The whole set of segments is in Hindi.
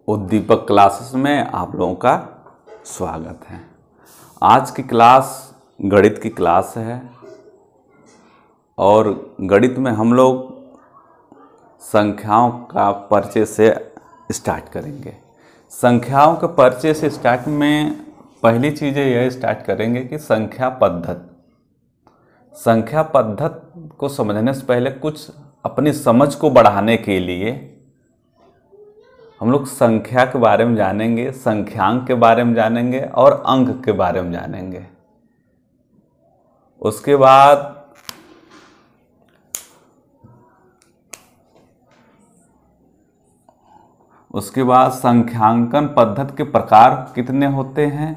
उद्दीपक क्लासेस में आप लोगों का स्वागत है। आज की क्लास गणित की क्लास है और गणित में हम लोग संख्याओं का परिचय से स्टार्ट करेंगे। संख्याओं के परिचय से स्टार्ट में पहली चीज़ यह स्टार्ट करेंगे कि संख्या पद्धति को समझने से पहले कुछ अपनी समझ को बढ़ाने के लिए हम लोग संख्या के बारे में जानेंगे, संख्यांक के बारे में जानेंगे और अंक के बारे में जानेंगे। उसके बाद संख्यांकन पद्धति के प्रकार कितने होते हैं।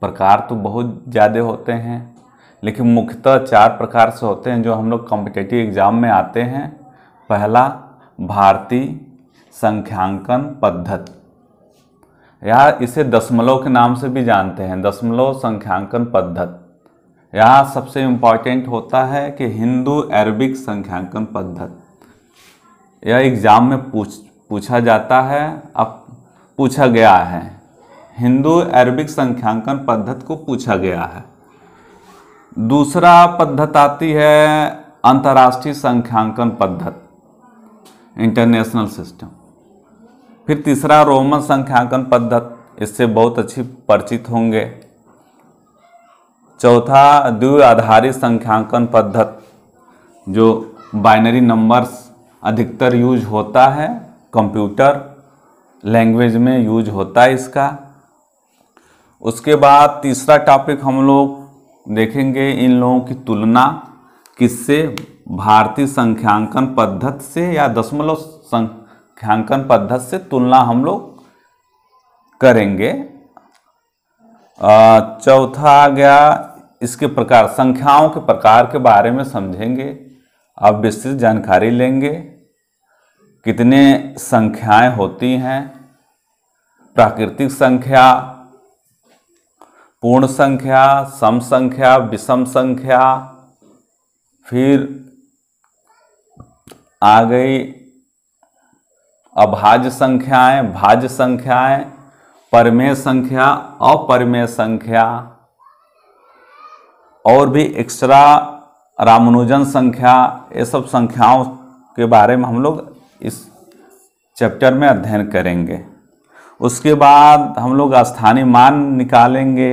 प्रकार तो बहुत ज़्यादा होते हैं, लेकिन मुख्यतः 4 प्रकार से होते हैं जो हम लोग कॉम्पिटिटिव एग्जाम में आते हैं। पहला, भारतीय संख्यांकन पद्धति, या इसे दशमलव के नाम से भी जानते हैं, दशमलव संख्यांकन पद्धति। यहाँ सबसे इम्पॉर्टेंट होता है कि हिंदू अरबिक संख्यांकन पद्धति। यह एग्जाम में पूछा जाता है, अब पूछा गया है। हिंदू अरबिक संख्यांकन पद्धति को पूछा गया है। दूसरा पद्धति आती है अंतर्राष्ट्रीय संख्यांकन पद्धति, इंटरनेशनल सिस्टम। फिर तीसरा रोमन संख्यांकन पद्धति, इससे बहुत अच्छी परिचित होंगे। चौथा द्विआधारी संख्यांकन पद्धति, जो बाइनरी नंबर्स अधिकतर यूज होता है, कंप्यूटर लैंग्वेज में यूज होता है इसका। उसके बाद तीसरा टॉपिक हम लोग देखेंगे इन लोगों की तुलना किससे, भारतीय संख्यांकन पद्धति से या दशमलव संख्यांकन पद्धति से तुलना हम लोग करेंगे। चौथा आ गया इसके प्रकार, संख्याओं के प्रकार के बारे में समझेंगे। अब विस्तृत जानकारी लेंगे कितने संख्याएं होती हैं, प्राकृतिक संख्या, पूर्ण संख्या, सम संख्या, विषम संख्या। फिर आ गई अभाज्य संख्याएं, भाज्य संख्याएं, परिमेय संख्या, अपरिमेय संख्या, और भी एक्स्ट्रा रामानुजन संख्या। ये सब संख्याओं के बारे में हम लोग इस चैप्टर में अध्ययन करेंगे। उसके बाद हम लोग स्थानीय मान निकालेंगे,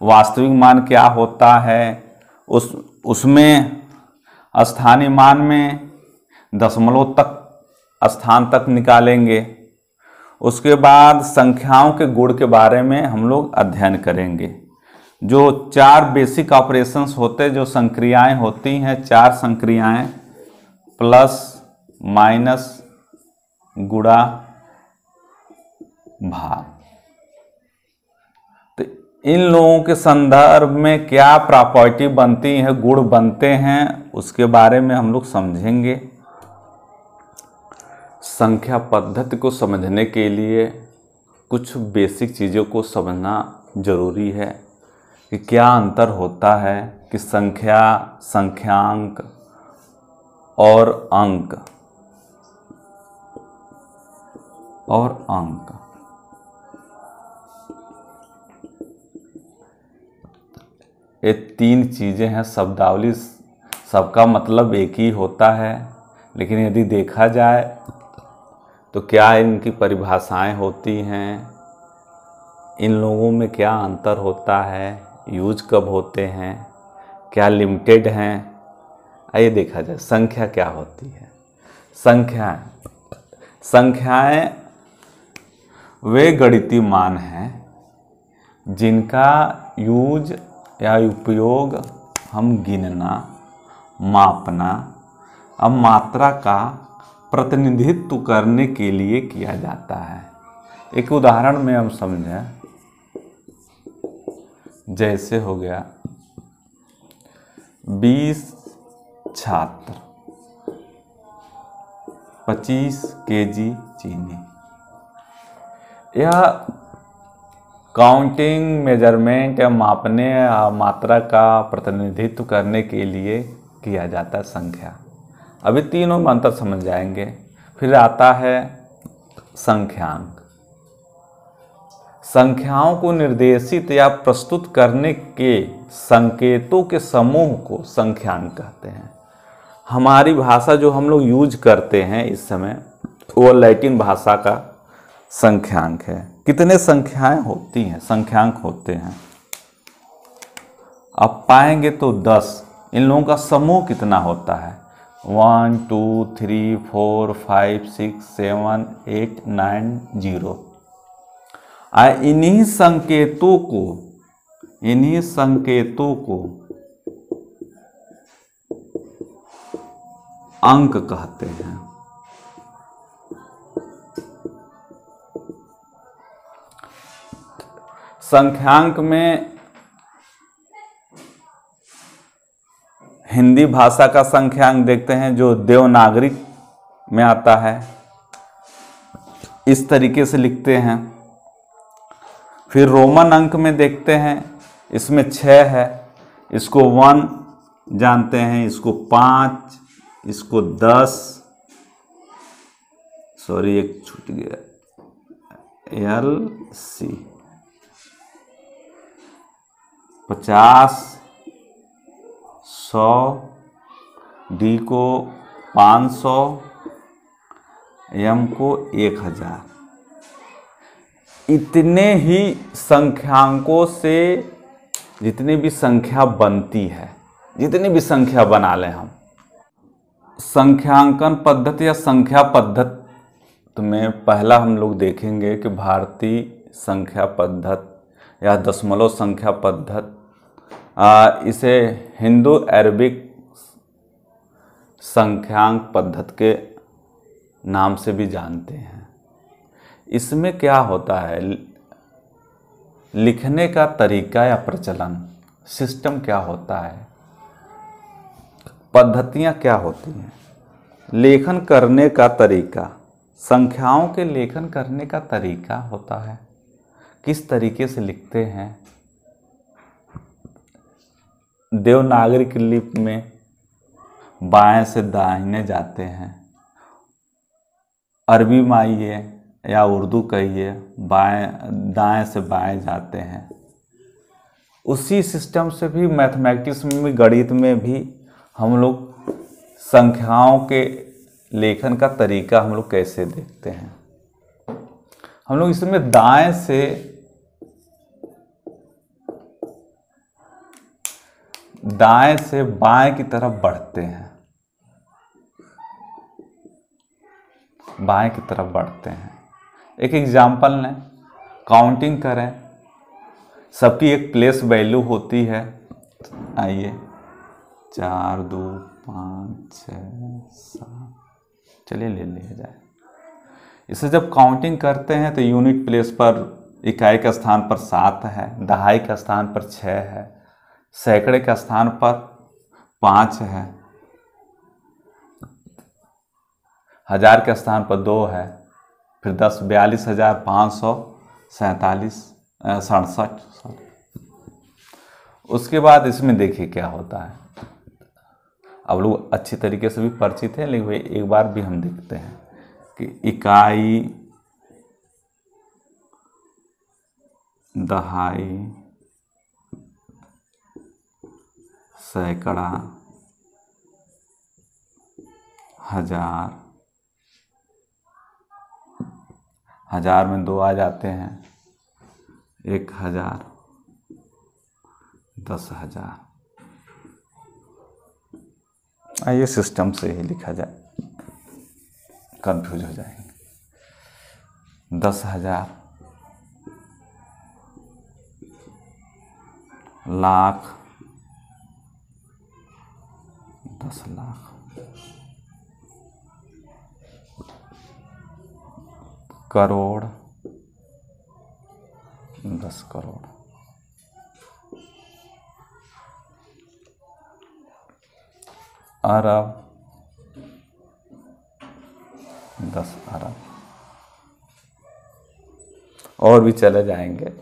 वास्तविक मान क्या होता है, उसमें स्थानीय मान में दशमलव तक स्थान तक निकालेंगे। उसके बाद संख्याओं के गुण के बारे में हम लोग अध्ययन करेंगे। जो 4 बेसिक ऑपरेशंस होते हैं, जो संक्रियाएं होती हैं, 4 संक्रियाएं, प्लस, माइनस, गुणा, भाग। तो इन लोगों के संदर्भ में क्या प्रॉपर्टी बनती है, गुण बनते हैं, उसके बारे में हम लोग समझेंगे। संख्या पद्धति को समझने के लिए कुछ बेसिक चीज़ों को समझना जरूरी है कि क्या अंतर होता है कि संख्या, संख्यांक और अंक ये 3 चीज़ें हैं। शब्दावली सबका मतलब एक ही होता है, लेकिन यदि देखा जाए तो क्या इनकी परिभाषाएं होती हैं, इन लोगों में क्या अंतर होता है, यूज कब होते हैं, क्या लिमिटेड हैं, आइए देखा जाए। संख्या क्या होती है। संख्याएं वे गणितीय मान हैं जिनका यूज या उपयोग हम गिनना, मापना, अब मात्रा का प्रतिनिधित्व करने के लिए किया जाता है। एक उदाहरण में हम समझें, जैसे हो गया 20 छात्र, 25 केजी चीनी। यह काउंटिंग, मेजरमेंट या मापने या मात्रा का प्रतिनिधित्व करने के लिए किया जाता है संख्या। अभी तीनों में अंतर समझ जाएंगे। फिर आता है संख्यांक। संख्याओं को निर्देशित या प्रस्तुत करने के संकेतों के समूह को संख्यांक कहते हैं। हमारी भाषा जो हम लोग यूज करते हैं इस समय, वो लैटिन भाषा का संख्यांक है। कितने संख्याएं होती हैं, संख्यांक होते हैं? आप पाएंगे तो 10। इन लोगों का समूह कितना होता है? 1 2 3 4 5 6 7 8 9 0। इन्हीं संकेतों को अंक कहते हैं। संख्यांक में हिंदी भाषा का संख्यांक देखते हैं जो देवनागरी में आता है, इस तरीके से लिखते हैं। फिर रोमन अंक में देखते हैं, इसमें 6 है, इसको 1 जानते हैं, इसको 5, इसको 10, सॉरी एक छूट गया, LC 50, 100, D को 500, M को 1000। इतने ही संख्यांकों से जितनी भी संख्या बनती है, जितनी भी संख्या बना लें हम, संख्यांकन पद्धति या संख्या पद्धति में पहला हम लोग देखेंगे कि भारतीय संख्या पद्धति या दशमलव संख्या पद्धति, इसे हिंदू अरबिक संख्यांक पद्धति के नाम से भी जानते हैं। इसमें क्या होता है, लिखने का तरीका या प्रचलन, सिस्टम क्या होता है, पद्धतियाँ क्या होती हैं, लेखन करने का तरीका, संख्याओं के लेखन करने का तरीका होता है, किस तरीके से लिखते हैं। देवनागरी की लिपि में बाएं से दाहिने जाते हैं, अरबी में आइए या उर्दू कहिए, दाएं से बाएं जाते हैं। उसी सिस्टम से भी मैथमेटिक्स में भी, गणित में भी हम लोग संख्याओं के लेखन का तरीका हम लोग कैसे देखते हैं। हम लोग इसमें दाएं से बाएं की तरफ बढ़ते हैं, बाएं की तरफ बढ़ते हैं। एक एग्जाम्पल लें, काउंटिंग करें, सबकी एक प्लेस वैल्यू होती है। आइए 4 2 5 6 7, चलिए ले लिया जाए। इसे जब काउंटिंग करते हैं तो यूनिट प्लेस पर इकाई के स्थान पर 7 है, दहाई के स्थान पर 6 है, सैकड़े के स्थान पर 5 है, हजार के स्थान पर 2 है, फिर 42,547 उसके बाद इसमें देखिए क्या होता है। अब लोग अच्छी तरीके से भी परिचित हैं, लेकिन एक बार भी हम देखते हैं कि इकाई, दहाई, सैकड़ा, हजार, हजार में 2 आ जाते हैं, 1000, 10,000। आइए सिस्टम से ही लिखा जाए, कंफ्यूज हो जाएंगे। 10,000, लाख, 10 लाख, करोड़, 10 करोड़, अरब, 10 अरब, और भी चले जाएंगे।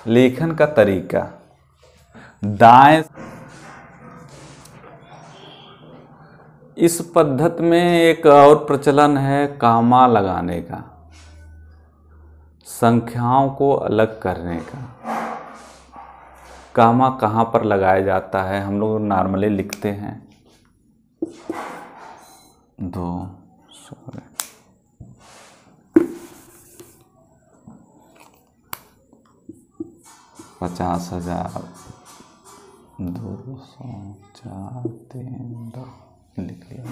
लेखन का तरीका, दाएं इस पद्धति में एक और प्रचलन है कामा लगाने का, संख्याओं को अलग करने का। कामा कहाँ पर लगाया जाता है? हम लोग नॉर्मली लिखते हैं 50,000 200 4 3 2 लिख लिया।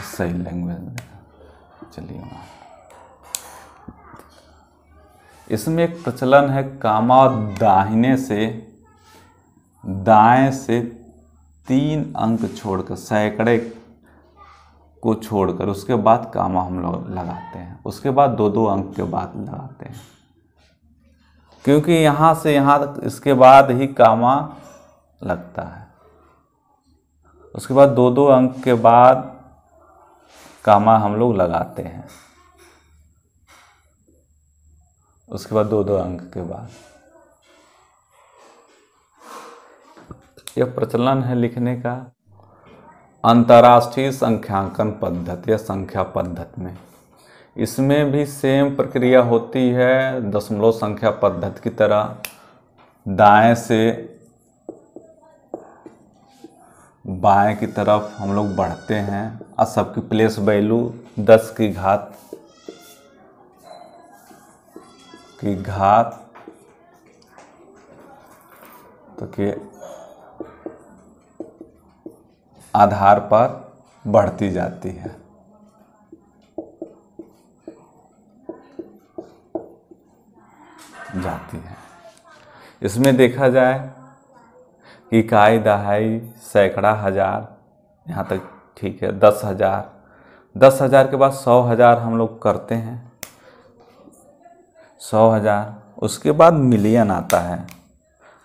सही लैंग्वेज में चलिए। इसमें एक प्रचलन है कामा दाहिने से दाएं से 3 अंक छोड़कर, सैकड़े को छोड़कर उसके बाद कामा हम लोग लगाते हैं। उसके बाद 2-2 अंक के बाद लगाते हैं, क्योंकि यहाँ से यहाँ तक इसके बाद ही कामा लगता है। उसके बाद 2-2 अंक के बाद कामा हम लोग लगाते हैं। उसके बाद 2-2 अंक के बाद। यह प्रचलन है लिखने का अंतर्राष्ट्रीय संख्यांकन पद्धति या संख्या पद्धति में। इसमें भी सेम प्रक्रिया होती है दशमलव संख्या पद्धति की तरह। दाएं से बाएं की तरफ हम लोग बढ़ते हैं और सबकी प्लेस वैल्यू 10 की घात तो के आधार पर बढ़ती जाती है। इसमें देखा जाए कि इकाई, दहाई, सैकड़ा, हजार, यहाँ तक ठीक है। 10,000, 10,000 के बाद 100,000 हम लोग करते हैं। 100,000, उसके बाद मिलियन आता है।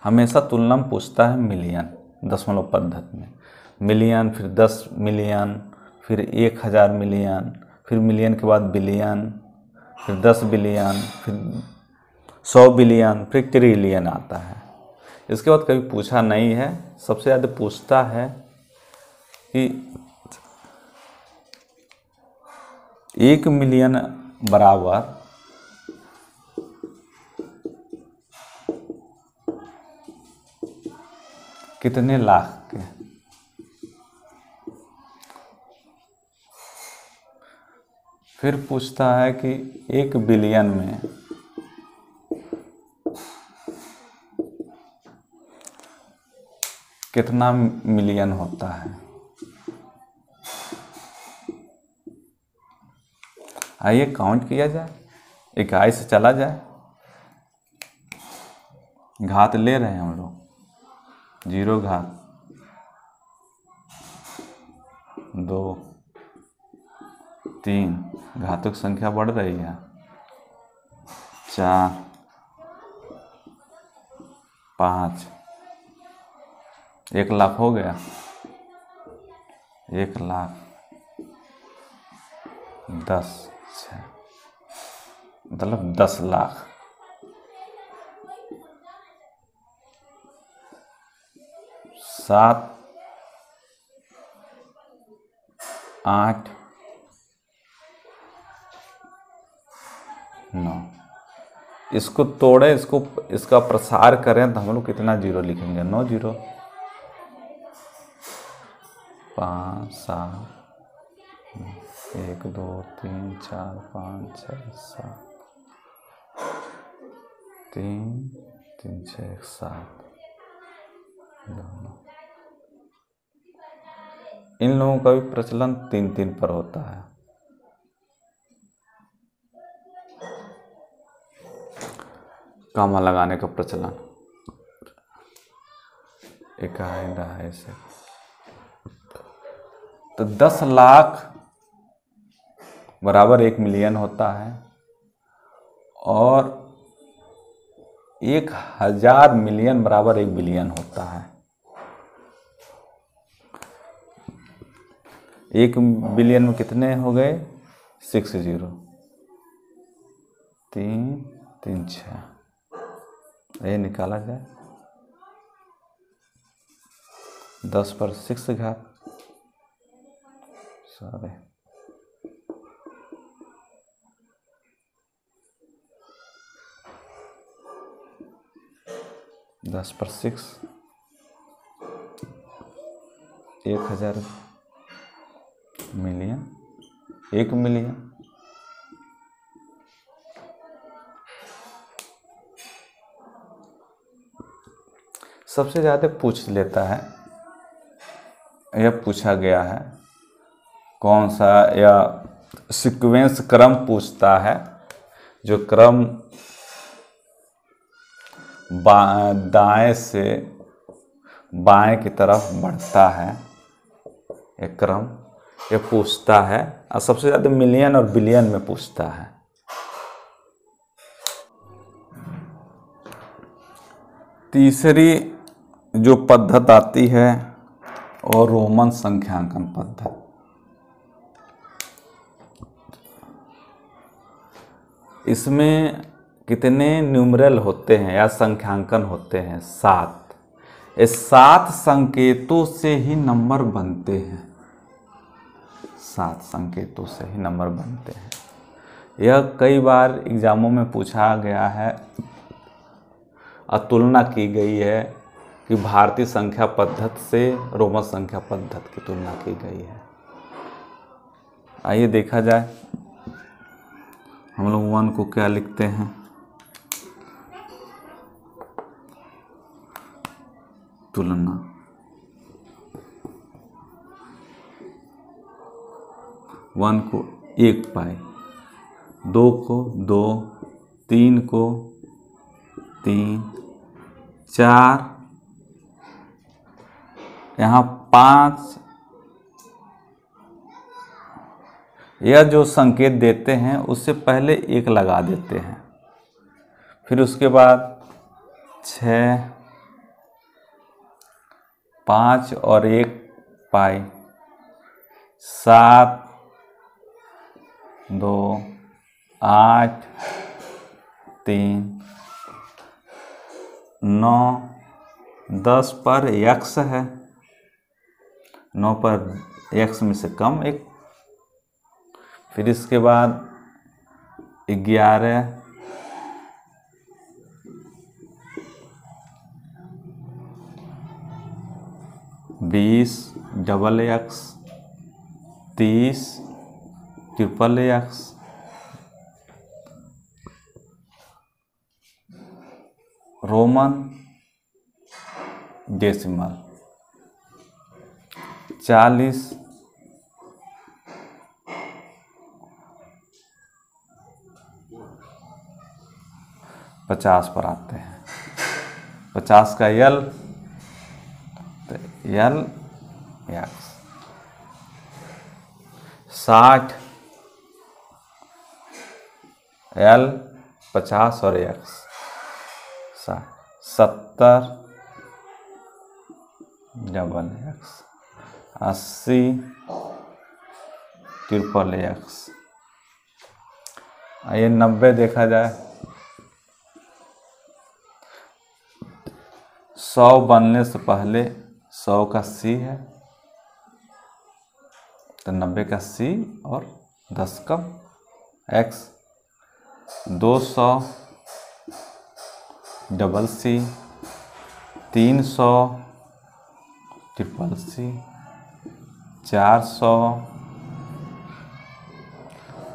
हमेशा तुलना में पूछता है मिलियन दशमलव पद्धति में। मिलियन, फिर 10 मिलियन, फिर 1,000 मिलियन, फिर मिलियन के बाद बिलियन, फिर 10 बिलियन, फिर 100 बिलियन, फिर ट्रिलियन आता है। इसके बाद कभी पूछा नहीं है। सबसे ज़्यादा पूछता है कि 1 मिलियन बराबर कितने लाख के। फिर पूछता है कि 1 बिलियन में कितना मिलियन होता है। आइए काउंट किया जाए, इकाई से चला जाए। घात ले रहे हैं हम लोग, 0 घात 2 3, घातक संख्या बढ़ रही है 4 5, 1 लाख हो गया। 1 लाख 10 6, मतलब 10 लाख। 7 8 9, इसको तोड़े, इसका प्रसार करें तो हम लोग कितना जीरो लिखेंगे? 9 जीरो। 5 7 1 2 3 4 5 6 7 3 3 6 1 7 9। इन लोगों का भी प्रचलन 3-3 पर होता है। कामा लगाने का प्रचलन इकाई, दहाई से। तो 10 लाख बराबर 1 मिलियन होता है और 1,000 मिलियन बराबर 1 बिलियन होता है। 1 बिलियन में कितने हो गए? 6 0 3 3 6। ये निकाला जाए 10⁶ घात, सॉरी 10⁶ 1000 मिलियन, 1 मिलियन। सबसे ज़्यादा पूछ लेता है, यह पूछा गया है कौन सा, या सीक्वेंस क्रम पूछता है, जो क्रम दाएं से बाएं की तरफ बढ़ता है, एक क्रम ये पूछता है। और सबसे ज़्यादा मिलियन और बिलियन में पूछता है। तीसरी जो पद्धत आती है और रोमन संख्यांकन पद्धत। इसमें कितने न्यूमरल होते हैं या संख्यांकन होते हैं? 7। इस 7 संकेतों से ही नंबर बनते हैं, 7 संकेतों से ही नंबर बनते हैं। यह कई बार एग्जामों में पूछा गया है और तुलना की गई है कि भारतीय संख्या पद्धति से रोमन संख्या पद्धति की तुलना की गई है। आइए देखा जाए, हम लोग 1 को क्या लिखते हैं? तुलना। 1 को 1 पाई, 2 को 2, 3 को 3, 4, यहाँ 5। यह जो संकेत देते हैं उससे पहले 1 लगा देते हैं, फिर उसके बाद 6, 5 और 1 पाई, 7, 2, 8, 3, 9, 10 पर x है, 9 पर x में से कम 1, फिर इसके बाद 11, 20 double x, 30 triple x, Roman decimal 40, 50 पर आते हैं। 50 का यल, तो यल एक्स। 60 यल 50 और x, 70 double x, 80 triple x. आइए 90 देखा जाए। 100 बनने से पहले 100 का C है, तो 90 का C और 10 का X। 200 double C, 300 triple C, 400,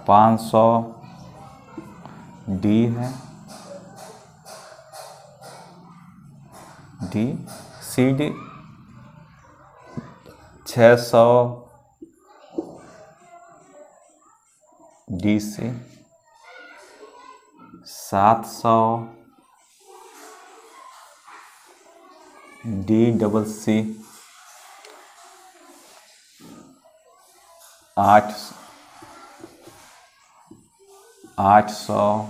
500 D है, D C D। 600 D C, 700 D double C, 800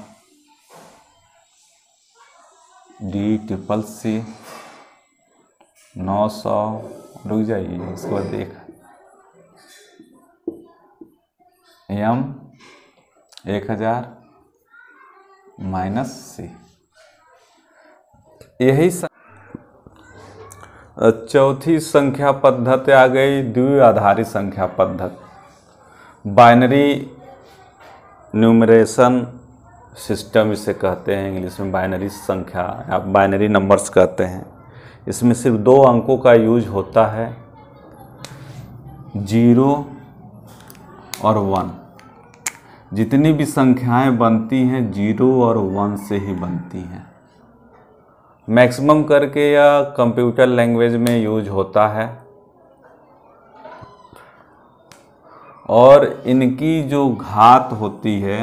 D triple C, 900। रुक जाइए, उसके बाद देख M 1000 माइनस C। यही चौथी संख्या पद्धति आ गई द्विआधारी संख्या पद्धति। बाइनरी न्यूमरेशन सिस्टम इसे कहते हैं, इंग्लिश में बाइनरी संख्या या बाइनरी नंबर्स कहते हैं। इसमें सिर्फ 2 अंकों का यूज होता है, 0 और 1। जितनी भी संख्याएं बनती हैं 0 और 1 से ही बनती हैं। मैक्सिमम करके या कंप्यूटर लैंग्वेज में यूज होता है और इनकी जो घात होती है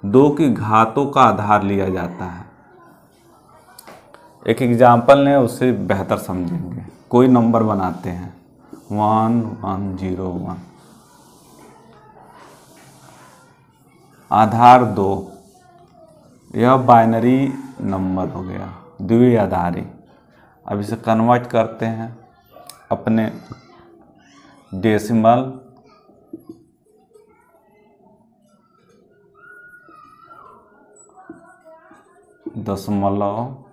2 की घातों का आधार लिया जाता है। एक एग्जाम्पल ने उससे बेहतर समझेंगे। कोई नंबर बनाते हैं 1 1 0 1, आधार 2, यह बाइनरी नंबर हो गया द्विआधारी। अब इसे कन्वर्ट करते हैं अपने डेसिमल दशमलव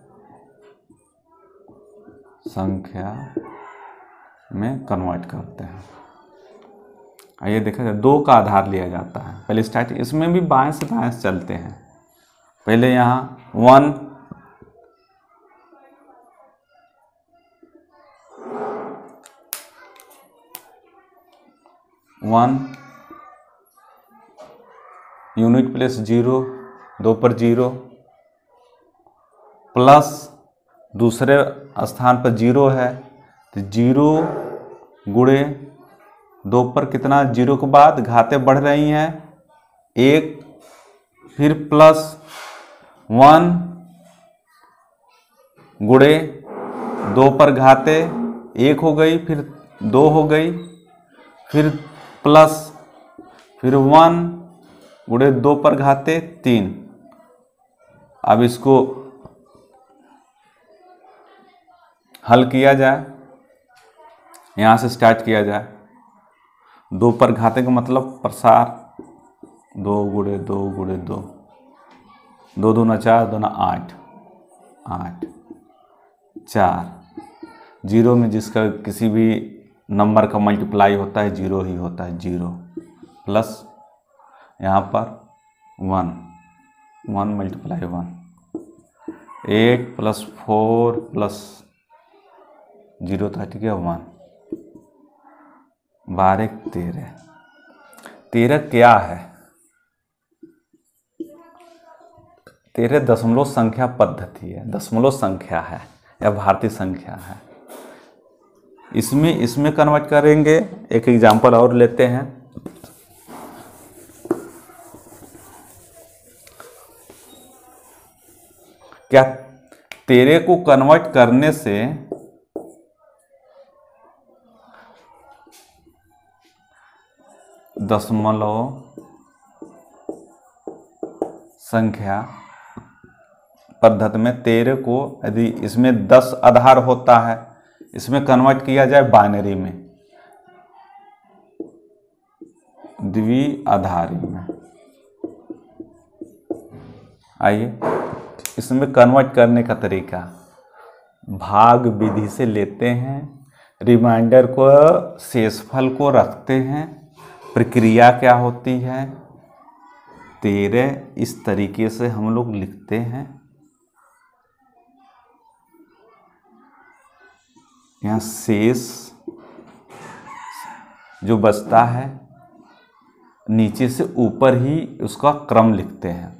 संख्या में कन्वर्ट करते हैं। आइए देखा जाए, 2 का आधार लिया जाता है। पहले स्टार्ट, इसमें भी बाएं से दाएं चलते हैं। पहले यहाँ 1 यूनिट प्लेस 0, 2 पर 0 प्लस दूसरे स्थान पर 0 है तो 0 गुणे 2 पर कितना, 0 के बाद घातें बढ़ रही हैं 1, फिर प्लस 1 गुणे 2 पर घातें 1 हो गई, फिर 2 हो गई, फिर प्लस फिर 1 गुणे 2 पर घातें 3। अब इसको हल किया जाए, यहाँ से स्टार्ट किया जाए। 2 पर घाते का मतलब प्रसार, 2 गुणे 2 गुणे 2, 2 दूना 4, 2 दूना 8, 8 4। 0 में जिसका किसी भी नंबर का मल्टीप्लाई होता है 0 ही होता है, 0 प्लस यहाँ पर 1, 1 मल्टीप्लाई 1, 8 प्लस 4 प्लस 0 था, ठीक है 1, 12 13। 13 क्या है? 13 दशमलव संख्या पद्धति है, दशमलव संख्या है या भारतीय संख्या है। इसमें कन्वर्ट करेंगे। एक एग्जांपल और लेते हैं। क्या 13 को कन्वर्ट करने से दशमलव संख्या पद्धति में 13 को यदि इसमें 10 आधार होता है, इसमें कन्वर्ट किया जाए बाइनरी में, द्विआधारी में। आइए इसमें कन्वर्ट करने का तरीका, भाग विधि से लेते हैं, रिमाइंडर को शेषफल को रखते हैं। प्रक्रिया क्या होती है, 13 इस तरीके से हम लोग लिखते हैं। यहाँ शेष जो बचता है नीचे से ऊपर ही उसका क्रम लिखते हैं।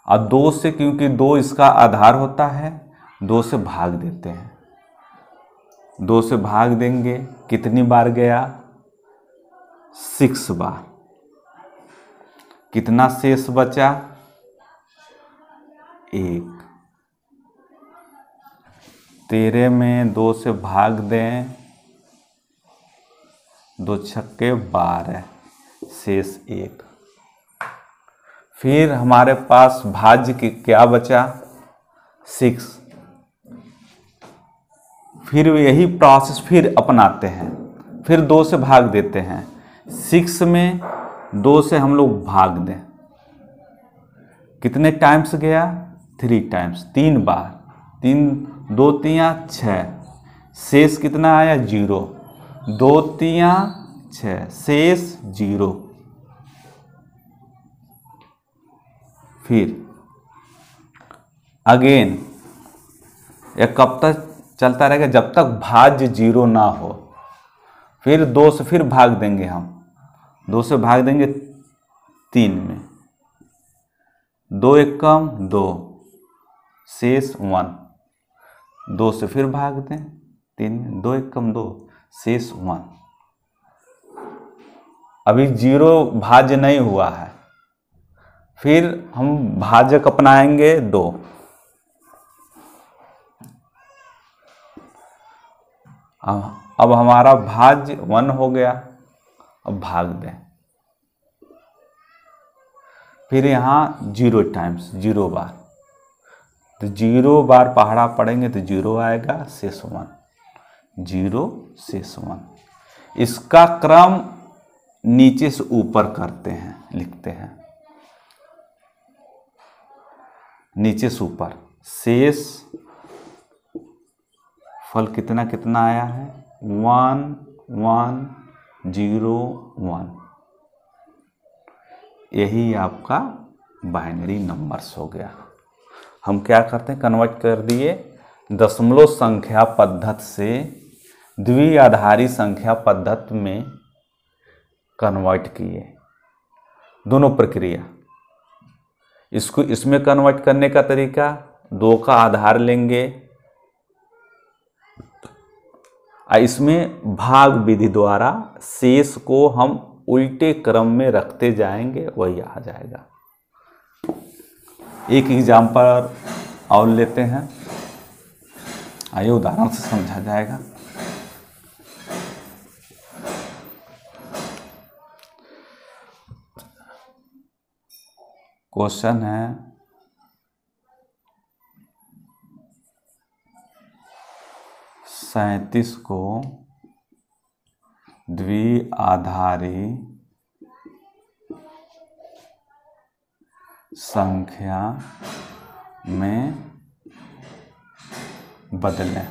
और 2 से, क्योंकि 2 इसका आधार होता है, 2 से भाग देते हैं। 2 से भाग देंगे, कितनी बार गया, 6 बार। कितना शेष बचा, 1। 13 में 2 से भाग दें, 2 छक्के 12, शेष 1। फिर हमारे पास भाज्य क्या बचा, 6। फिर यही प्रोसेस फिर अपनाते हैं, फिर 2 से भाग देते हैं। 6 में 2 से हम लोग भाग दें, कितने टाइम्स गया, 3 टाइम्स, 3 बार। 3 2 3 6, शेष कितना आया 0, 2 तियां 6, शेष 0। फिर अगेन यह कब तक चलता रहेगा, जब तक भाज्य 0 ना हो। फिर 2 से फिर भाग देंगे हम, 2 से भाग देंगे 3 में, 2 एकम 2, शेष 1, 2 से फिर भाग दें 3 में, 2 एकम 2, शेष 1। अभी 0 भाज्य नहीं हुआ है, फिर हम भाजक अपनाएंगे 2। अब हमारा भाज्य 1 हो गया। अब भाग दें, फिर यहाँ 0 टाइम्स 0 बार, तो 0 बार पहाड़ा पड़ेंगे तो 0 आएगा, शेष 1, 0 शेष 1। इसका क्रम नीचे से ऊपर करते हैं, लिखते हैं नीचे से ऊपर। शेष फल कितना कितना आया है, 1 1 0 1। यही आपका बाइनरी नंबर्स हो गया। हम क्या करते हैं, कन्वर्ट कर दिए दशमलव संख्या पद्धति से द्विआधारी संख्या पद्धति में कन्वर्ट किए। दोनों प्रक्रिया, इसको इसमें कन्वर्ट करने का तरीका, 2 का आधार लेंगे, इसमें भाग विधि द्वारा शेष को हम उल्टे क्रम में रखते जाएंगे, वही आ जाएगा। एक एग्जाम्पल और लेते हैं, आइए उदाहरण से समझा जाएगा। क्वेश्चन है, सैंतीस को द्विआधारी संख्या में बदलें।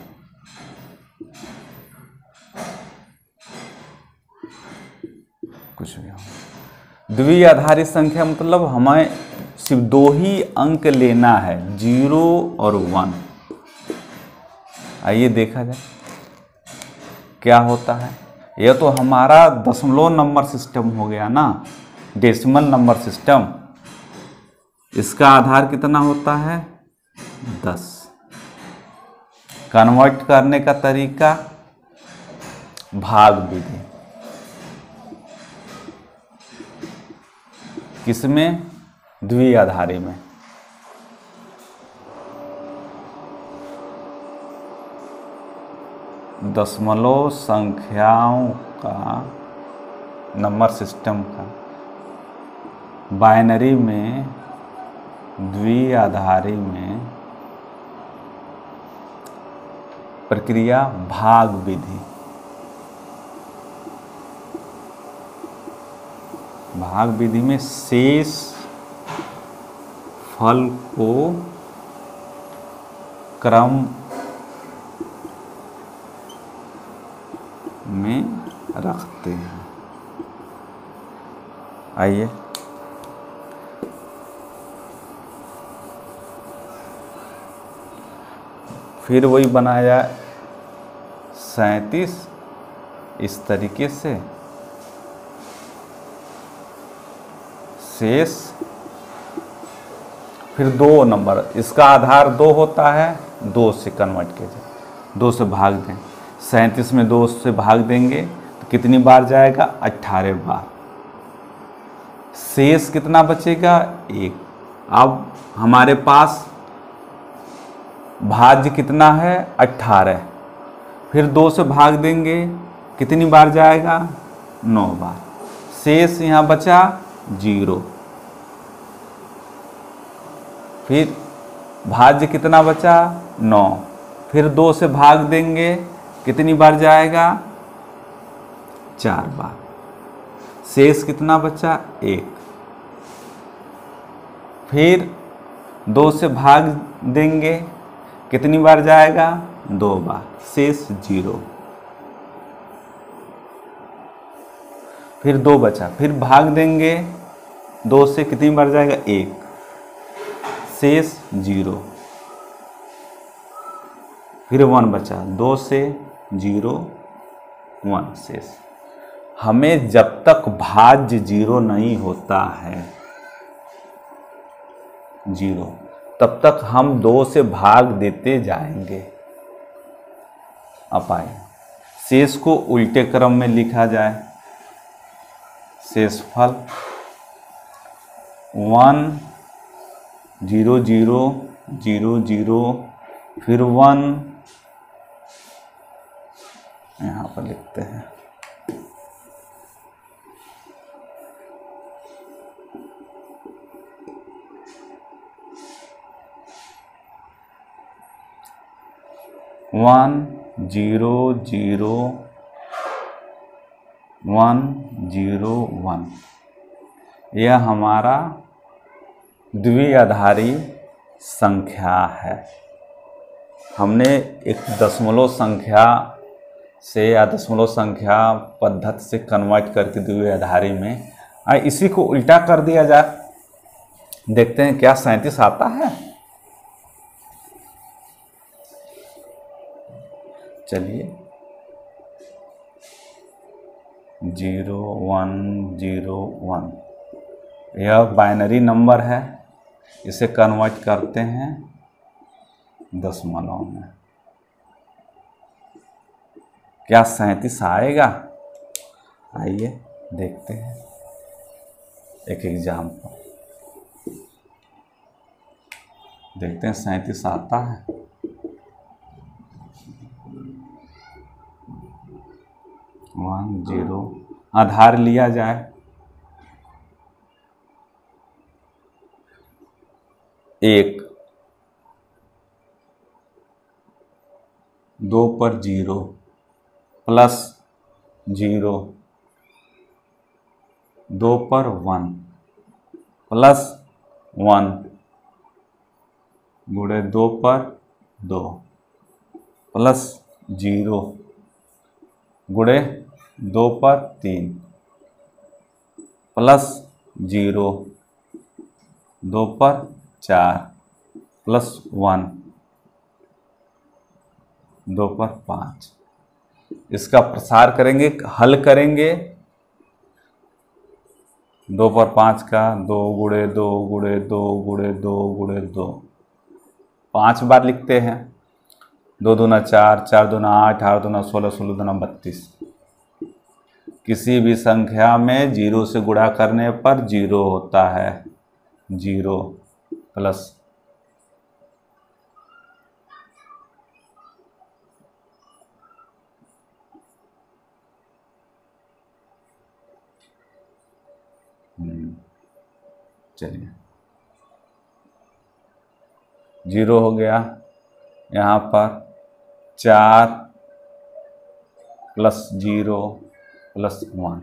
कुछ भी हो, द्विआधारी संख्या मतलब हमें सिर्फ 2 ही अंक लेना है, 0 और 1। आइए देखा जाए क्या होता है। यह तो हमारा दशमलव नंबर सिस्टम हो गया ना, डेसिमल नंबर सिस्टम। इसका आधार कितना होता है, 10। कन्वर्ट करने का तरीका भाग विधि। किसमें, द्विआधारी में। दशमलव संख्याओं का नंबर सिस्टम का बाइनरी में द्विआधारी में प्रक्रिया भाग विधि। भाग विधि में शेष फल को क्रम में रखते हैं। आइए फिर वही बनाया जाए, 37 इस तरीके से, शेष फिर 2 नंबर, इसका आधार 2 होता है, 2 से कन्वर्ट कीजिए, 2 से भाग दें। 37 में 2 से भाग देंगे तो कितनी बार जाएगा, 18 बार। शेष कितना बचेगा, 1। अब हमारे पास भाज्य कितना है, 18। फिर 2 से भाग देंगे, कितनी बार जाएगा, 9 बार। शेष यहाँ बचा 0। फिर भाज्य कितना बचा, 9। फिर 2 से भाग देंगे, कितनी बार जाएगा, 4 बार। शेष कितना बचा, 1। फिर 2 से भाग देंगे, कितनी बार जाएगा? 2 बार, शेष 0। फिर 2 बचा, फिर भाग देंगे 2 से, कितनी बार जाएगा? 1, शेष 0। फिर 1 बचा, 2 से 0, 1 शेष। हमें जब तक भाज्य 0 नहीं होता है 0, तब तक हम 2 से भाग देते जाएंगे। अब आए शेष को उल्टे क्रम में लिखा जाए। शेषफल 1 0 0 0 0, फिर 1 यहाँ पर लिखते हैं, वन 0 0 1 0 1। यह हमारा द्विआधारी संख्या है। हमने एक दशमलव संख्या से या दशमलव संख्या पद्धति से कन्वर्ट करके द्विआधारी में, इसी को उल्टा कर दिया जाए, देखते हैं क्या 37 आता है। चलिए 0 1 0 1, यह बाइनरी नंबर है, इसे कन्वर्ट करते हैं दशमलव में। क्या 37 आएगा? आइए देखते हैं एक एग्जाम्पल, देखते हैं 37 आता है। वन 0, आधार लिया जाए, 1, 2 पर 0, प्लस 0, 2 पर 1, प्लस 1, गुणे 2 पर 2, प्लस 0, गुणे 2 पर 3, प्लस 0, 2 पर 4, प्लस 1, 2 पर 5। इसका प्रसार करेंगे, हल करेंगे। 2 पर 5 का 2 गुणे 2 गुणे 2 गुणे 2 गुणे 2, 5 बार लिखते हैं। 2 दूना 4, 4 दूना 8, 8 दूना 16, 16 दूना 32। किसी भी संख्या में 0 से गुणा करने पर 0 होता है, 0 प्लस चलिए 0 हो गया। यहाँ पर 4 प्लस 0 प्लस 1,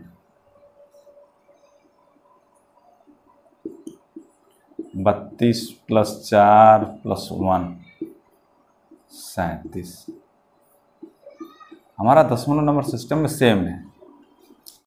32 प्लस 4 प्लस 1, 37। हमारा दशमलव नंबर सिस्टम में सेम है।